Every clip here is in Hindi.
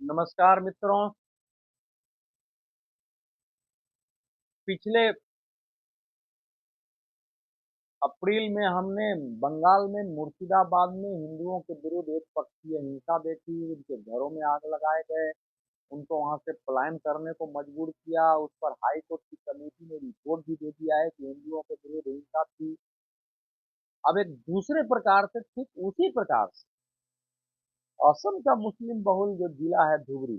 नमस्कार मित्रों। पिछले अप्रैल में हमने बंगाल में मुर्शिदाबाद में हिंदुओं के विरुद्ध एक पक्षीय हिंसा देखी। उनके घरों में आग लगाए गए, उनको वहां से पलायन करने को मजबूर किया। उस पर हाई कोर्ट की कमेटी ने रिपोर्ट भी दे दिया है कि हिंदुओं के विरुद्ध हिंसा थी। अब एक दूसरे प्रकार से, ठीक उसी प्रकार से असम का मुस्लिम बहुल जो जिला है धुबरी,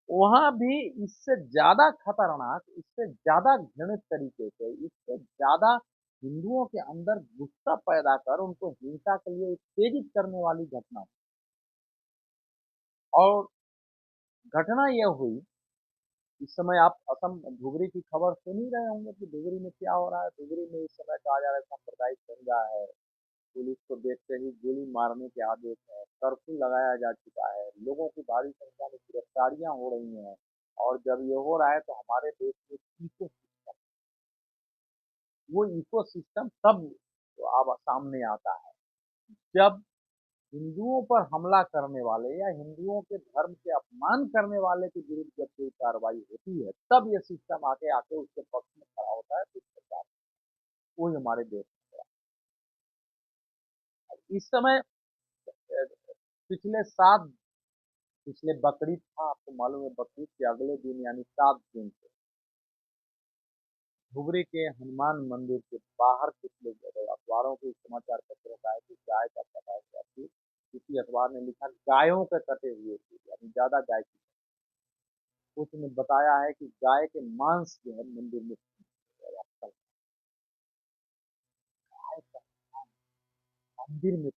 वहां भी इससे ज्यादा खतरनाक, इससे ज्यादा घृणित तरीके से, इससे ज्यादा हिंदुओं के अंदर गुस्सा पैदा कर उनको हिंसा के लिए उत्तेजित करने वाली घटना। और घटना यह हुई, इस समय आप असम धुबरी की खबर सुन ही रहे होंगे कि धुबरी में क्या हो रहा है। धुबरी में इस समय कहा जा रहा है सांप्रदायिक दंगा है, पुलिस को देखते ही गोली मारने के आदेश है, कर्फ्यू लगाया जा चुका है, लोगों की भारी संख्या में गिरफ्तारियां हो रही हैं। और जब ये हो रहा है तो हमारे देश में वो इकोसिस्टम तब तो अब सामने आता है जब हिंदुओं पर हमला करने वाले या हिंदुओं के धर्म के अपमान करने वाले के विरुद्ध जब कोई कार्रवाई होती है, तब ये सिस्टम आके आके उसके पक्ष में खड़ा होता है। तो इस प्रकार वही हमारे देश में है। इस समय पिछले सात पिछले बकरीद था, आपको मालूम है, बकरीद के अगले दिन यानी 7 जून को धुबरी के हनुमान मंदिर के बाहर कुछ लोग, अखबारों के समाचार पत्रों का है कि गाय का कटा हुआ थी। किसी अखबार ने लिखा गायों के कटे हुए थे, यानी ज्यादा गाय की। कुछ ने बताया है कि गाय के मांस जो है मंदिर में गाय का मंदिर में,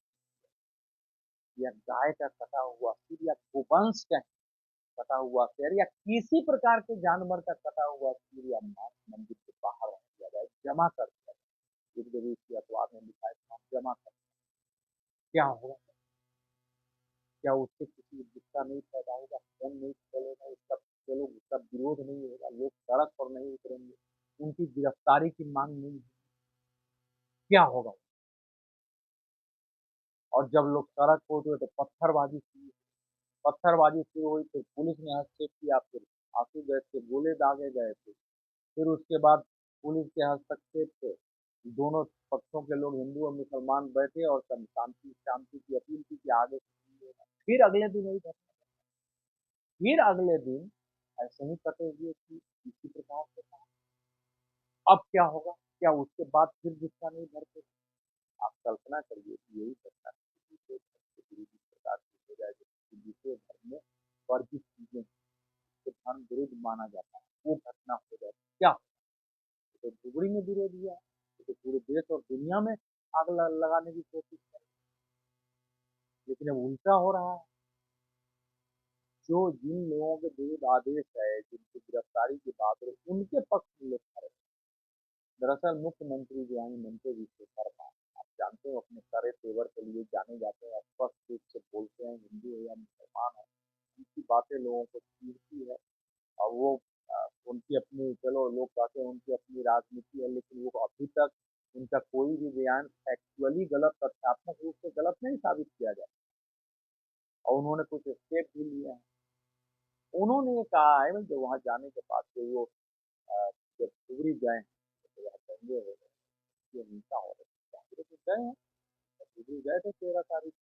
या गाय का कटा हुआ सिर, या गोवंश का कटा हुआ सिर, या किसी प्रकार के जानवर का कटा हुआ सिर या मांस मंदिर के बाहर रख दिया जाए, जमा कर दिया जाए। एक जगह इसी अखबार में लिखा है जमा कर। क्या होगा? क्या उससे किसी को गुस्सा नहीं पैदा होगा, खून नहीं चलेगा, उसका चलो उसका विरोध नहीं होगा, लोग सड़क पर नहीं उतरेंगे, उनकी गिरफ्तारी की मांग नहीं होगी? क्या होगा? और जब लोग सड़क पर उतरे तो पत्थरबाजी शुरू हुई, फिर पुलिस ने हस्तक्षेप किया, फिर आंसू गैस के गोले दागे गए थे। फिर उसके बाद पुलिस के हस्तक्षेप से दोनों पक्षों के लोग, हिंदू और मुसलमान, बैठे और शांति शांति की अपील की कि आगे फिर अगले दिन वही घटना। फिर अगले दिन ऐसे ही कटे हुए थी इसी प्रकार से था। अब क्या होगा? क्या उसके बाद फिर गुस्सा नहीं भरते? आप कल्पना करिए कि यही घटना दूसरे धर्म के विरुद्ध इस प्रकार से हो जाए, जबकि दूसरे धर्म में वर्जित चीजें जिसको धर्म विरुद्ध माना जाता है वो घटना हो जाए, क्या? तो धुबरी में विरोध हुआ, तो पूरे देश और दुनिया में आग लगाने की कोशिश कर, लेकिन अब उल्टा हो रहा है। जो जिन लोगों के विरुद्ध आदेश है, जिनकी गिरफ्तारी की बात है, उनके पक्ष में लोग खड़े। दरअसल मुख्यमंत्री जो है ममता विश्वकर्मा, आप जानते हो, अपने सारे तेवर के लिए जाने जाते हैं, स्पष्ट रूप से बोलते हैं हिंदू है या मुसलमान है, उनकी बातें लोगों को छूती है। और वो उनकी अपनी, चलो लोग कहते हैं उनकी अपनी राजनीति है, लेकिन वो अभी तक उनका कोई भी बयान एक्चुअली गलत, तथ्यात्मक रूप से गलत नहीं साबित किया जाए। और उन्होंने कुछ स्टेप भी लिए हैं। उन्होंने ये कहा है जो वहां जाने के बाद से वो जब डुगरी गए हैं, तो वह दंगे हो रहे, ये हिंसा हो रही, कांग्रेस तो गए हैं, डुगरी गए थे 13 तारीख,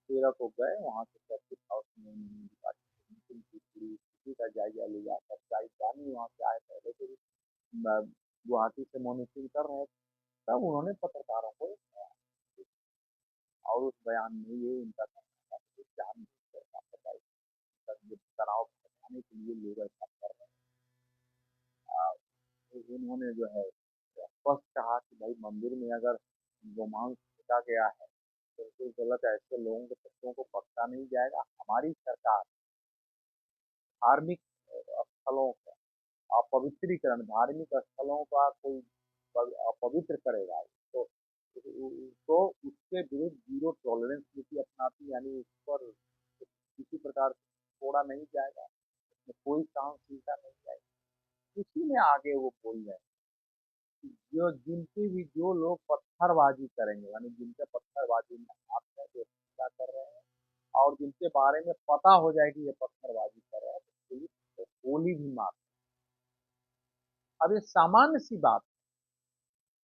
13 को गए वहां से सर्किट हाउस में मीटिंग की, पूरी स्थिति का जायजा लिया। सरकारी जानी वहां से आए, पहले से भी गुवाहाटी से मॉनिटरिंग कर रहे थे। तब उन्होंने पत्रकारों को और उस बयान में ये उनका कहना था कि जान तनाव बढ़ाने के लिए लोग ऐसा कर रहे हैं। तो उन्होंने जो है स्पष्ट कहा कि भाई मंदिर में अगर गोमांस फेंका गया है तो बिल्कुल गलत है, ऐसे लोगों के तत्वों को बख्शा नहीं जाएगा। हमारी सरकार धार्मिक स्थलों का अपवित्रीकरण, धार्मिक स्थलों का कोई अपवित्र करेगा तो उसके विरुद्ध जीरो टॉलरेंस नीति अपनाती है, यानी उस पर किसी प्रकार से छोड़ा नहीं जाएगा, उसमें कोई सहनशीलता नहीं जाएगी। इसी में आगे वो बोल रहे हैं कि जो जिनकी भी जो लोग पत्थरबाजी करेंगे, यानी जिनके पत्थरबाजी में हाथ है, जो हिंसा कर रहे हैं, और जिनके बारे में पता हो जाए कि ये पत्थरबाजी कर रहे हैं तो पुलिस को गोली भी मार। अब ये सामान्य सी बात,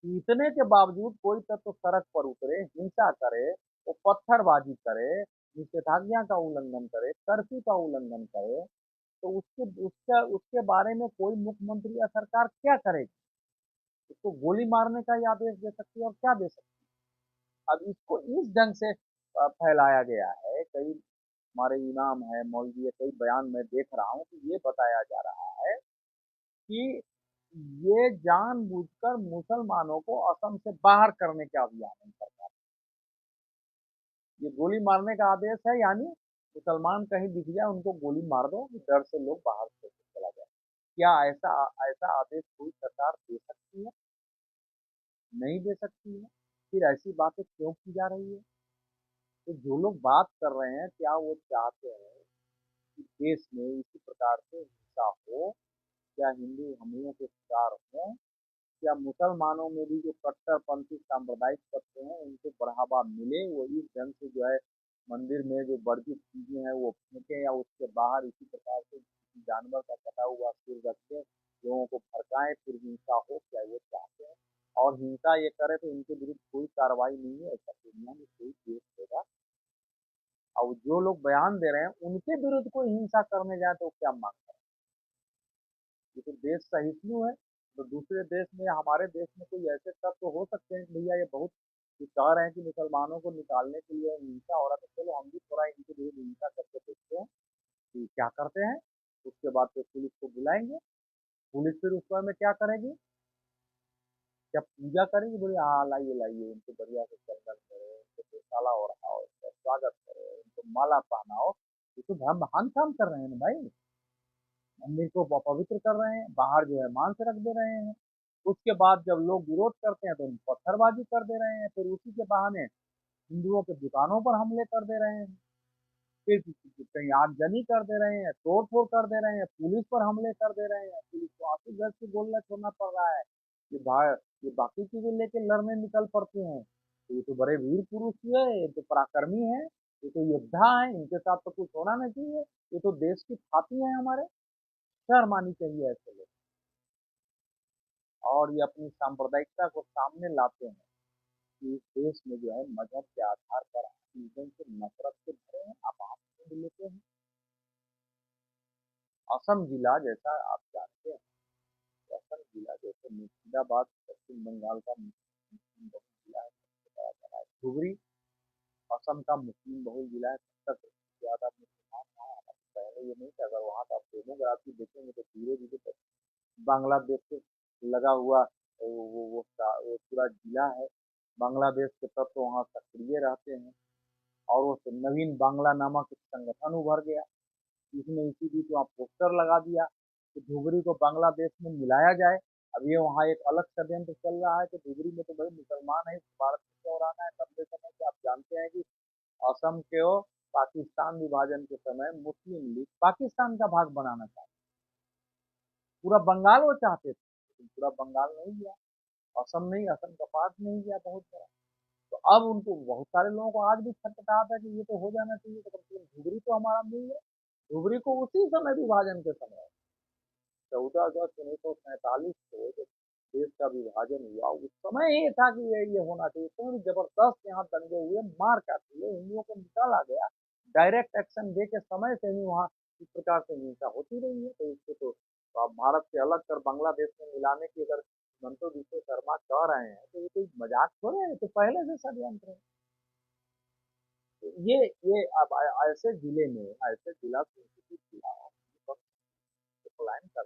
इतने के बावजूद कोई तत्व सड़क पर उतरे, हिंसा करे, वो पत्थरबाजी करे, निषेधाज्ञा का उल्लंघन करे, कर्फ्यू का उल्लंघन करे, तो उसके बारे में कोई मुख्यमंत्री या सरकार क्या करेगी? उसको गोली मारने का ही आदेश दे सकती है और क्या दे सकती है? अब इसको इस ढंग से फैलाया गया है, कई हमारे इमाम है, मौलवी है, कई बयान में देख रहा हूँ कि ये बताया जा रहा है कि ये जानबूझकर मुसलमानों को असम से बाहर करने का अभियान है सरकार। ये गोली मारने का आदेश है, यानी मुसलमान कहीं दिख जाए उनको गोली मार दो, डर से लोग बाहर से चला जाए। क्या ऐसा ऐसा आदेश कोई सरकार दे सकती है? नहीं दे सकती है। फिर ऐसी बातें क्यों की जा रही है? तो जो लोग बात कर रहे हैं, क्या वो चाहते हैं कि देश में इसी प्रकार से हिंसा हो, क्या हिंदू हमलों के शिकार हों, या मुसलमानों में भी जो कट्टरपंथी सांप्रदायिक तत्व हैं उनको बढ़ावा मिले, वो इस ढंग से जो है मंदिर में जो वर्जित चीजें हैं वो फेंके, या उसके बाहर इसी प्रकार से किसी जानवर का कटा हुआ सिर रख के लोगों को भड़काएं, फिर हिंसा हो, क्या ये चाहते हैं? और हिंसा ये करे तो इनके विरुद्ध कोई कार्रवाई नहीं है, ऐसा दुनिया में कोई देश होगा? और जो लोग बयान दे रहे हैं उनके विरुद्ध कोई हिंसा करने जाए तो क्या मांग करें? ये तो देश सहिष्णु है, तो दूसरे देश में या हमारे देश में कोई ऐसे तत्व तो हो सकते हैं कि भैया ये बहुत ये कह रहे हैं कि मुसलमानों को निकालने के लिए हिंसा हो रहा है, तो चलो हम भी थोड़ा इनके विरुद्ध हिंसा करके देखते हैं कि क्या करते हैं। उसके बाद फिर पुलिस को बुलाएंगे, पुलिस फिर उस समय में क्या करेगी? क्या पूजा करेंगे? बोले हाँ लाइए लाइए, इनको बढ़िया से चंदन करो, इनको गोशाला हो रहा हो, इनका स्वागत करो, इनको माला पहनाओ। ये तो हम महान काम कर रहे हैं ना भाई, मंदिर को पवित्र कर रहे हैं, बाहर जो है मांस रख दे रहे हैं। उसके बाद जब लोग विरोध करते हैं तो उन पत्थरबाजी कर दे रहे हैं, फिर उसी के बहाने हिंदुओं के दुकानों पर हमले कर दे रहे हैं, फिर कहीं आगजनी कर दे रहे हैं, तोड़ फोड़ कर दे रहे हैं, पुलिस पर हमले कर दे रहे हैं, पुलिस को आंसू गैस की गोला छोड़ना पड़ रहा है। ये भाई, ये बाकी चीजें लेके लड़ने निकल पड़ते हैं, तो ये तो बड़े वीर पुरुष है, ये तो पराक्रमी है, ये तो योद्धा है, इनके साथ तो कुछ होना नहीं चाहिए। ये तो देश की छाती है हमारे, शर्म आनी चाहिए ऐसे लोग। और ये अपनी सांप्रदायिकता को सामने लाते हैं कि इस देश में जो है मजहब के आधार पर चीजों से नफरत से भरे हैं। आप ढूंढ लेते हैं असम जिला, जैसा आप जानते हैं, असम जिला जैसे मुर्शिदाबाद पश्चिम बंगाल का मुस्लिम बहुल जिला है, सबसे बड़ा जिला है। धुबरी असम का मुस्लिम बहुल जिला है, 70% ज्यादा मुसलमान वहाँ। पहले ये नहीं था, अगर वहाँ का आप डेमोग्राफी देखेंगे तो धीरे धीरे बांग्लादेश से लगा हुआ वो पूरा जिला है। बांग्लादेश के तत्व वहाँ सक्रिय रहते हैं, और वो नवीन बांग्ला नामक एक संगठन उभर गया, जिसने इसी बीच वहाँ पोस्टर लगा दिया कि धुबरी को बांग्लादेश में मिलाया जाए। अब ये वहाँ एक अलग षड्यंत्र चल रहा है कि धुबरी में तो भाई मुसलमान है, भारत में क्यों रहना है? लंबे समय से आप जानते हैं कि असम के पाकिस्तान विभाजन के समय मुस्लिम लीग पाकिस्तान का भाग बनाना चाहती, पूरा बंगाल वो चाहते थे, लेकिन पूरा बंगाल नहीं गया, असम नहीं, असम का पार्ट नहीं गया बहुत बड़ा। तो अब उनको बहुत सारे लोगों को आज भी खटखटाहट है कि ये तो हो जाना चाहिए, तो कम से कम धुबरी तो हमारा नहीं है। धुबरी को उसी समय विभाजन के समय 14 अगस्त 1947 को जब देश का विभाजन हुआ, उस समय ये था कि ये होना चाहिए। तो जबरदस्त यहाँ दंगे हुए, मार काट हुए, हिंदुओं को निकाला गया, डायरेक्ट एक्शन दे के समय से ही वहाँ इस प्रकार से हिंसा होती रही है। तो इसको तो आप भारत से अलग कर बांग्लादेश में मिलाने की अगर मंटो विश्व शर्मा कह रहे हैं तो ये कोई मजाक थोड़े है, तो पहले से षड्यंत्र है। तो ये अब ऐसे जिले में, ऐसे जिला संस्कृति जिला पलायन कर,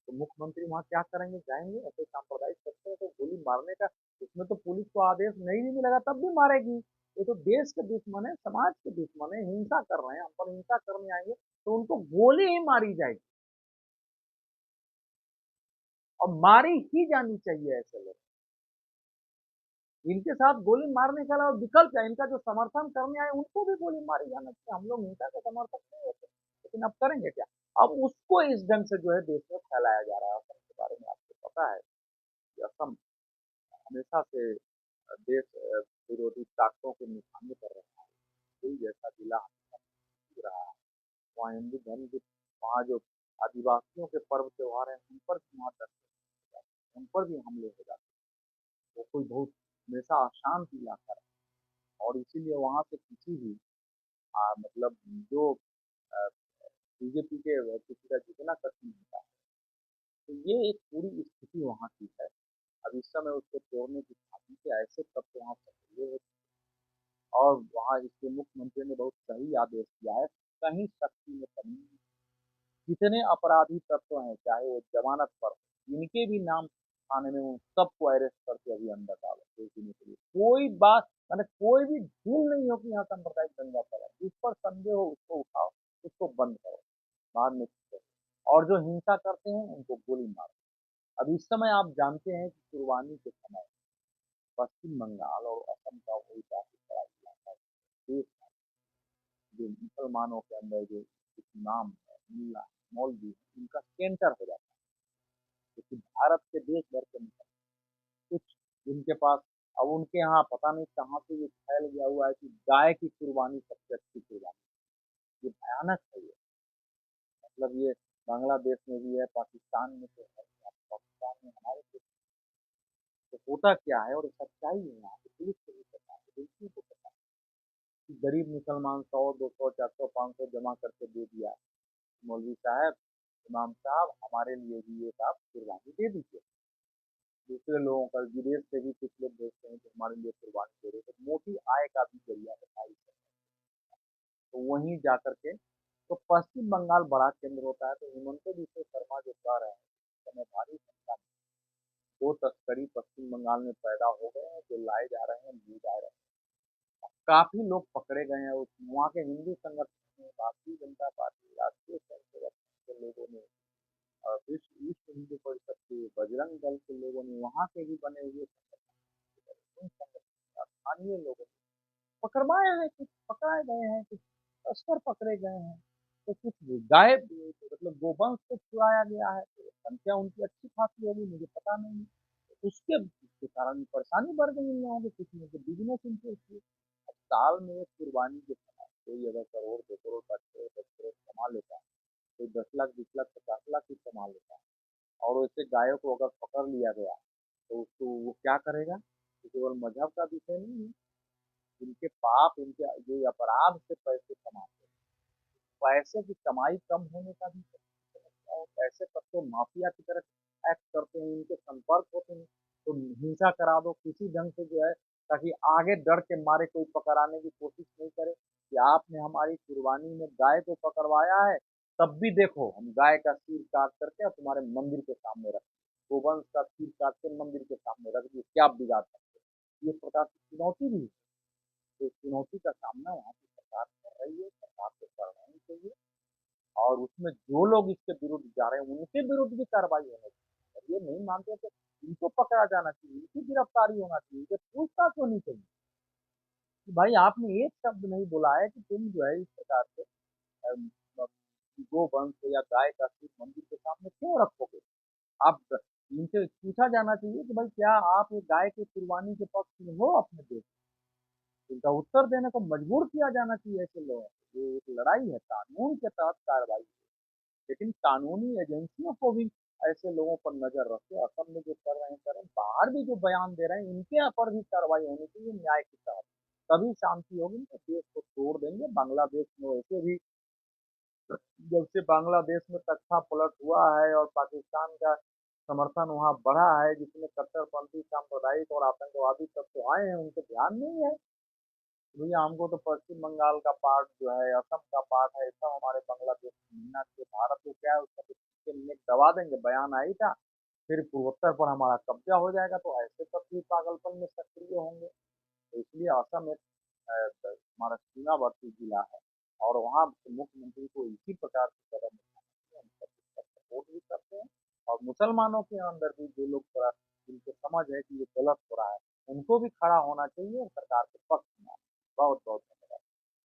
तो मुख्यमंत्री वहाँ क्या करेंगे? जाएंगे ऐसे सांप्रदायिक तत्व है तो गोली मारने का, इसमें तो पुलिस को आदेश नहीं भी मिलेगा तब भी मारेगी। ये तो देश के दुश्मन है, समाज के दुश्मन है, हिंसा कर रहे हैं, हम पर हिंसा करने आएंगे तो उनको गोली ही मारी जाएगी, और मारी ही जानी चाहिए ऐसे लोग। इनके साथ गोली मारने के अलावा विकल्प है? इनका जो समर्थन करने आए उनको भी गोली मारी जाना चाहिए। हम लोग हिंसा के समर्थक नहीं होते, लेकिन अब करेंगे क्या? अब उसको इस ढंग से जो है देश में फैलाया जा रहा है। असम के बारे में आपको पता है कि असम हमेशा से देश विरोधी ताकतों के निशाने पर रहा है। भदोही जैसा जिला दिख रहा है, वहाँ हिंदू धर्म के, वहाँ जो आदिवासियों के पर्व त्योहार हैं उन पर भी वहाँ दस्तक, उन पर भी हमले हो जाते हैं। वो कोई बहुत हमेशा अशांत इलाका है और इसीलिए वहाँ से किसी भी मतलब जो बीजेपी के किसी का जितना कठिन होता है। तो ये एक पूरी स्थिति वहाँ की है। अब इस समय उसको तोड़ने की खातिर से ऐसे तत्व वहाँ सक्रिय हो, और वहाँ इसके मुख्यमंत्री ने बहुत सही आदेश दिया है, कहीं सख्ती में कमी नहीं। जितने अपराधी तत्व हैं, चाहे वो जमानत पर हो, जिनके भी नाम थाने में उन सबको अरेस्ट करके अभी अंदर डालो 2 दिनों के लिए। कोई बात मैंने कोई भी ढील नहीं हो कि यहाँ सांप्रदायिक दंगा फैला, जिस पर संदेह हो उसको उठाओ, उसको बंद करो, बाद में करो। और जो हिंसा करते हैं उनको गोली मारो। अब इस समय आप जानते हैं कि कुर्बानी के समय पश्चिम बंगाल और असम का वही काफी बड़ा इलाका है, देश है, जो मुसलमानों के अंदर जो कुछ इमाम है, मुल्ला है, मौलवी है, उनका सेंटर हो जाता है। क्योंकि भारत के देश भर के कुछ जिनके पास, अब उनके यहाँ पता नहीं कहाँ से ये फैल गया हुआ है कि गाय की कुर्बानी सबसे अच्छी कुर्बानी। ये भयानक है ये, मतलब ये बांग्लादेश में भी है, पाकिस्तान में तो है, पाकिस्तान में हमारे तो होता क्या है, और सच्चाई है यहाँ पे पुलिस को भी पता है, एजेंसियों को पता है कि गरीब मुसलमान 100, 200, 400, 500 जमा करके दे दिया, मौलवी साहब, इमाम साहब, हमारे लिए भी एक आप कुर्बानी दे दीजिए। दूसरे लोगों का विदेश से भी कुछ लोग भेजते हैं कि हमारे लिए कुर्बानी दे रहे, तो मोटी आय का भी जरिया है भाई। तो वहीं जा करके तो पश्चिम बंगाल बड़ा केंद्र होता है, तो हेमंत बिस्व शर्मा जो कह रहे हैं इस समय भारी संख्या में दो तस्करी पश्चिम बंगाल में पैदा हो गए हैं, जो लाए जा रहे हैं, ले जा रहे हैं। काफी लोग पकड़े गए हैं। उस वहाँ के हिंदू संगठन, भारतीय जनता पार्टी, राष्ट्रीय स्वयंसेवक के लोगों ने, विश्व विश्व हिंदू परिषद के, बजरंग दल के लोगों ने, वहाँ के भी बने हुए संगठन, उन संगठन स्थानीय लोगों ने पकड़वाए हैं, कुछ पकड़ाए गए हैं, कुछ तस्कर पकड़े गए हैं, तो कुछ गायब, मतलब गोवंश को चुराया गया है, तो संख्या उनकी अच्छी खासी होगी, मुझे पता नहीं। उसके कारण परेशानी बढ़ गई इन लोगों की, कुछ नहीं तो बिजनेस इनके इसलिए। अब साल में एक कुर्बानी के समय कोई अगर करोड़ 2 करोड़ 5 करोड़ 10 करोड़ कमा लेता है, कोई 10 लाख 20 लाख 50 लाख ही कमा लेता है, और वैसे गायों को अगर पकड़ लिया गया तो उसको वो क्या करेगा? तो केवल मजहब का विषय नहीं है, इनके पाप, इनके जो अपराध से पैसे कमाते हैं, पैसे की कमाई कम होने का भी समस्या है। पैसे तत्व माफिया की तरह एक्ट करते हैं, इनके संपर्क होते हैं, तो हिंसा करा दो किसी ढंग से जो है, ताकि आगे डर के मारे कोई पकड़ाने की कोशिश नहीं करे कि आपने हमारी कुर्बानी में गाय को पकड़वाया है, तब भी देखो हम गाय का सिर काट करके और तुम्हारे मंदिर के सामने रख, गोवंश का सिर काट के मंदिर के सामने रख दिए, क्या आप बिगाड़ सकते हो? ये प्रकार की चुनौती भी है। तो चुनौती का सामना वहाँ की सरकार कर रही है, सरकार को करना ही चाहिए, और उसमें जो लोग इसके विरुद्ध जा रहे हैं उनके विरुद्ध भी कार्रवाई होनी चाहिए। और ये नहीं मानते तो इनको पकड़ा जाना चाहिए, इनकी गिरफ्तारी होना चाहिए, इनसे पूछताछ होनी चाहिए कि भाई आपने एक शब्द नहीं बोला है कि तुम जो है इस प्रकार से अम, गो वंश या गाय का सिर मंदिर के सामने क्यों रखोगे? आप इनसे पूछा जाना चाहिए कि भाई क्या आप ये गाय की कुर्बानी के पक्ष में हो अपने देश? इनका उत्तर देने को मजबूर किया जाना चाहिए ऐसे लोगों को। ये एक लड़ाई है, कानून के तहत कार्रवाई है, लेकिन कानूनी एजेंसियों को भी ऐसे लोगों पर नजर रखे, असम में जो कर रहे हैं करें, बाहर भी जो बयान दे रहे हैं इनके पर भी कार्रवाई होनी चाहिए न्याय के तहत, तभी शांति होगी। तो देश को तोड़ देंगे। बांग्लादेश में वैसे भी जब से बांग्लादेश में तख्ता पलट हुआ है और पाकिस्तान का समर्थन वहाँ बढ़ा है, जिसमें कट्टरपंथी सांप्रदायिक और आतंकवादी तत्व तो आए हैं, उनके ध्यान नहीं है भैया हमको तो पश्चिम बंगाल का पार्ट जो है, असम का पार्ट है, सब हमारे बांग्लादेश में मिलना चाहिए। भारत को क्या है, उसका तो नेक दबा देंगे, बयान आई था, फिर पूर्वोत्तर पर हमारा कब्जा हो जाएगा, तो ऐसे सब भी पागलपन में सक्रिय होंगे। तो इसलिए असम एक हमारा सीमावर्ती जिला है, और वहाँ मुख्यमंत्री को इसी प्रकार से कदम उठाना चाहिए। हम सब इसका सपोर्ट भी करते हैं, और मुसलमानों के अंदर भी जो लोग थोड़ा जिनको समझ है कि ये गलत हो रहा है, उनको भी खड़ा होना चाहिए और सरकार के पक्ष में आना। बहुत बहुत